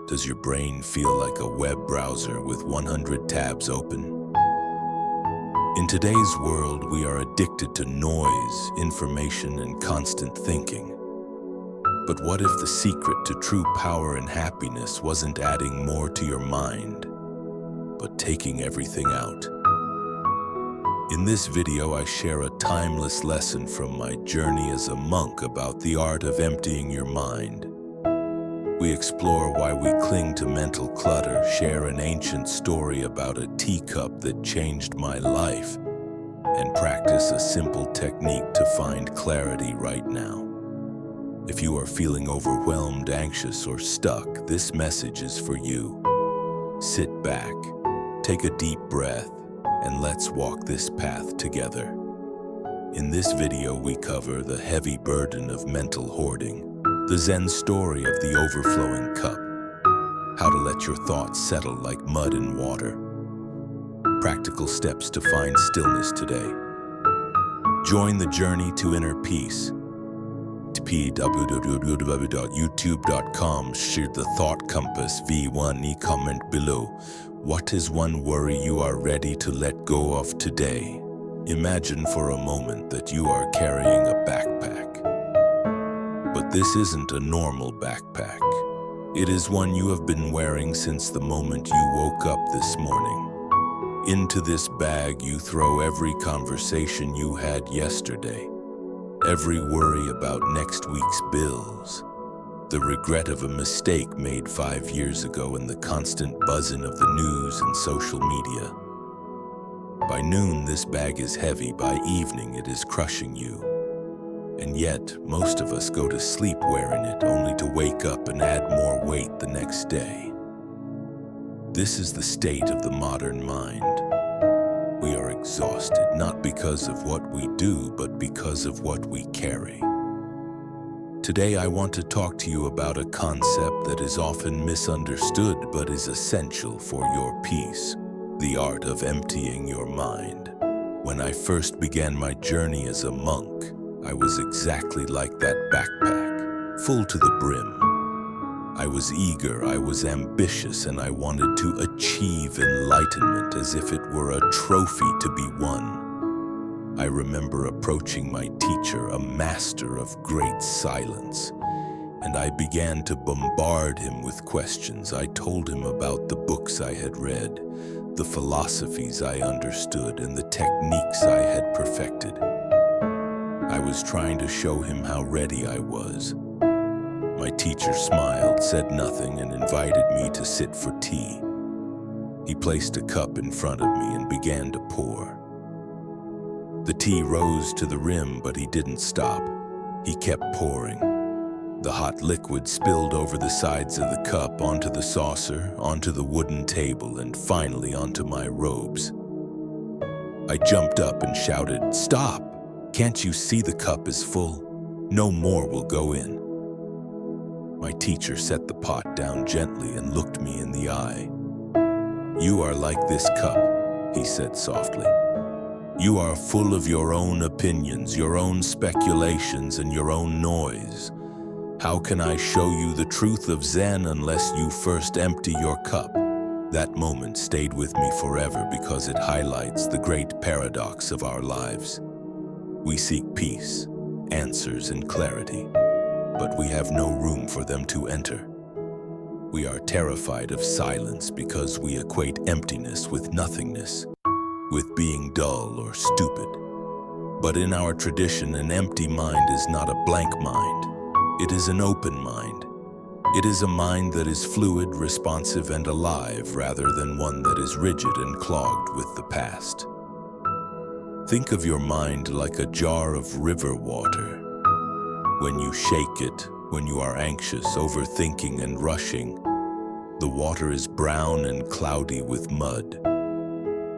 Does your brain feel like a web browser with 100 tabs open? In today's world, we are addicted to noise, information, and constant thinking. But what if the secret to true power and happiness wasn't adding more to your mind, but taking everything out? In this video, I share a timeless lesson from my journey as a monk about the art of emptying your mind. We explore why we cling to mental clutter, share an ancient story about a teacup that changed my life, and practice a simple technique to find clarity right now. If you are feeling overwhelmed, anxious, or stuck, this message is for you. Sit back, take a deep breath, and let's walk this path together. In this video, we cover the heavy burden of mental hoarding, the Zen story of the overflowing cup, how to let your thoughts settle like mud in water, practical steps to find stillness today. Join the journey to inner peace. www.youtube.com share the thought compass V1 comment below. What is one worry you are ready to let go of today? Imagine for a moment that you are carrying a backpack. But this isn't a normal backpack. It is one you have been wearing since the moment you woke up this morning. Into this bag you throw every conversation you had yesterday, every worry about next week's bills, the regret of a mistake made 5 years ago, and the constant buzzing of the news and social media. By noon, this bag is heavy. By evening, it is crushing you. And yet, most of us go to sleep wearing it, only to wake up and add more weight the next day. This is the state of the modern mind. We are exhausted, not because of what we do, but because of what we carry. Today, I want to talk to you about a concept that is often misunderstood but is essential for your peace: the art of emptying your mind. When I first began my journey as a monk, I was exactly like that backpack, full to the brim. I was eager, I was ambitious, and I wanted to achieve enlightenment as if it were a trophy to be won. I remember approaching my teacher, a master of great silence, and I began to bombard him with questions. I told him about the books I had read, the philosophies I understood, and the techniques I had perfected. I was trying to show him how ready I was. My teacher smiled, said nothing, and invited me to sit for tea. He placed a cup in front of me and began to pour. The tea rose to the rim, but he didn't stop. He kept pouring. The hot liquid spilled over the sides of the cup, onto the saucer, onto the wooden table, and finally onto my robes. I jumped up and shouted, "Stop! Can't you see the cup is full? No more will go in." My teacher set the pot down gently and looked me in the eye. "You are like this cup," he said softly. "You are full of your own opinions, your own speculations, and your own noise. How can I show you the truth of Zen unless you first empty your cup?" That moment stayed with me forever because it highlights the great paradox of our lives. We seek peace, answers, and clarity, but we have no room for them to enter. We are terrified of silence because we equate emptiness with nothingness, with being dull or stupid. But in our tradition, an empty mind is not a blank mind. It is an open mind. It is a mind that is fluid, responsive, and alive, rather than one that is rigid and clogged with the past. Think of your mind like a jar of river water. When you shake it, when you are anxious, overthinking, and rushing, the water is brown and cloudy with mud.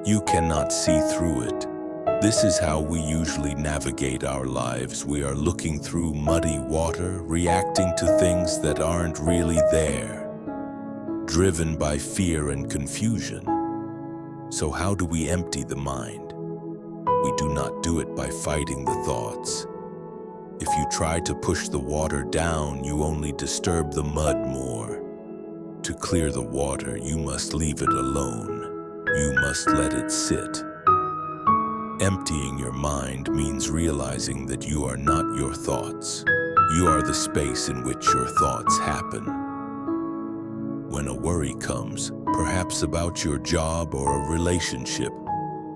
You cannot see through it. This is how we usually navigate our lives. We are looking through muddy water, reacting to things that aren't really there, driven by fear and confusion. So how do we empty the mind? We do not do it by fighting the thoughts. If you try to push the water down, you only disturb the mud more. To clear the water, you must leave it alone. You must let it sit. Emptying your mind means realizing that you are not your thoughts. You are the space in which your thoughts happen. When a worry comes, perhaps about your job or a relationship,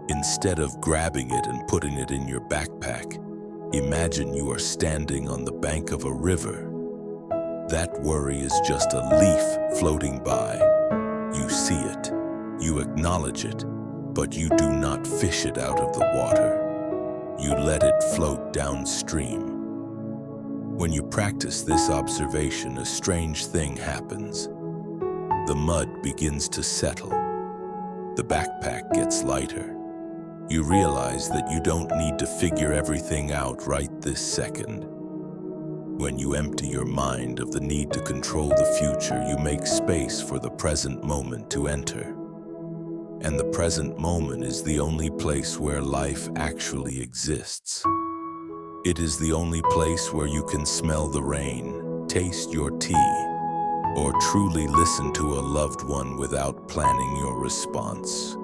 instead of grabbing it and putting it in your backpack, imagine you are standing on the bank of a river. That worry is just a leaf floating by. You see it, you acknowledge it, but you do not fish it out of the water. You let it float downstream. When you practice this observation, a strange thing happens. The mud begins to settle. The backpack gets lighter. You realize that you don't need to figure everything out right this second. When you empty your mind of the need to control the future, you make space for the present moment to enter. And the present moment is the only place where life actually exists. It is the only place where you can smell the rain, taste your tea, or truly listen to a loved one without planning your response.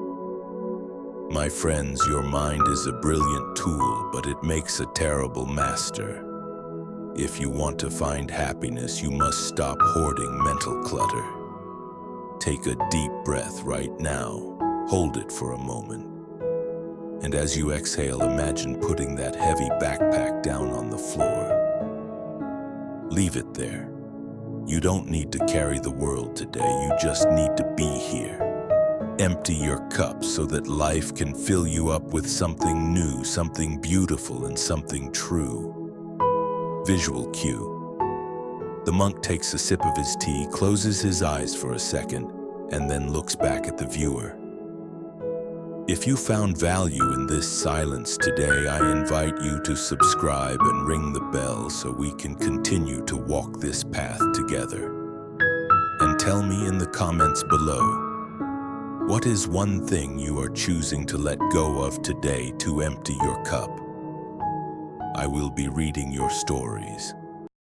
My friends, your mind is a brilliant tool, but it makes a terrible master. If you want to find happiness, you must stop hoarding mental clutter. Take a deep breath right now. Hold it for a moment. And as you exhale, imagine putting that heavy backpack down on the floor. Leave it there. You don't need to carry the world today, you just need to be here. Empty your cup so that life can fill you up with something new, something beautiful, and something true. Visual cue. The monk takes a sip of his tea, closes his eyes for a second, and then looks back at the viewer. If you found value in this silence today, I invite you to subscribe and ring the bell so we can continue to walk this path together. And tell me in the comments below, what is one thing you are choosing to let go of today to empty your cup? I will be reading your stories.